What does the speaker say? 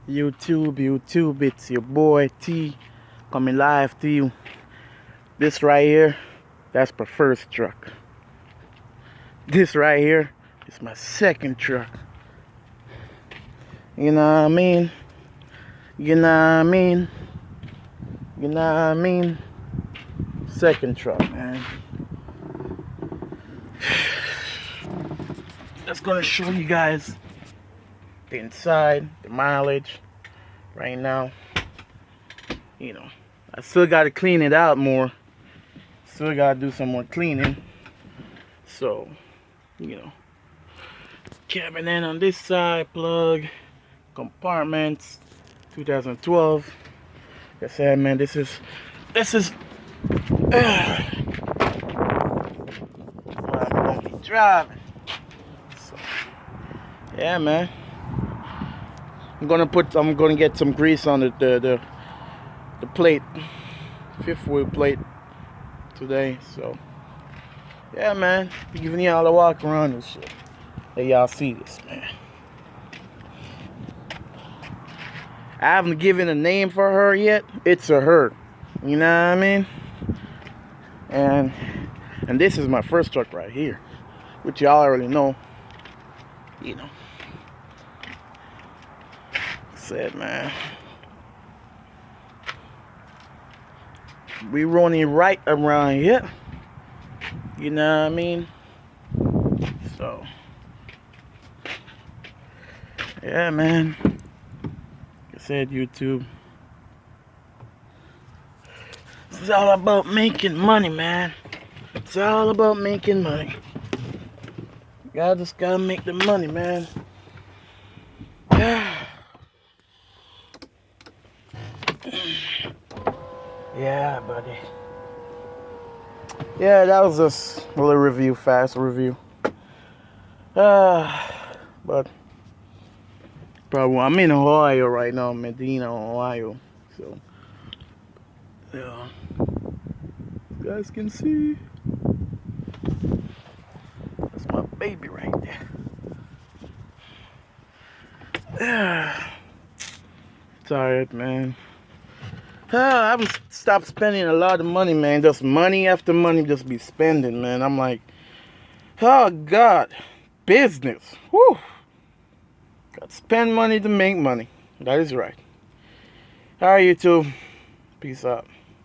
YouTube, it's your boy T coming live to you. This right here, that's my first truck. This right here is my second truck. You know what I mean? You know what I mean? You know what I mean? Second truck, man. That's gonna show you guys the inside, the mileage right now. You know, I still gotta clean it out more. Still gotta do some more cleaning. So, you know, cabinet on this side, plug, compartments, 2012. Like I said, man, this is what I'm gonna be driving. So, yeah, man. I'm gonna get some grease on the plate, fifth wheel plate today. So, yeah, man, giving y'all a walk around and shit. Let y'all see this, man. I haven't given a name for her yet. It's a her. You know what I mean? And this is my first truck right here, which y'all already know. You know. Said, man, we running right around here. You know what I mean? So, yeah, man. Like I said, YouTube. It's all about making money, man. It's all about making money. Y'all just gotta make the money, man. Yeah, buddy. Yeah, that was just a little review, fast review. But probably I'm in Ohio right now, Medina, Ohio. So, yeah, you guys can see. That's my baby right there. Tired, man. I haven't stopped spending a lot of money, man. Just money after money just be spending, man. I'm like, oh, God. Business. Whew. Got to spend money to make money. That is right. All right, YouTube. Peace out.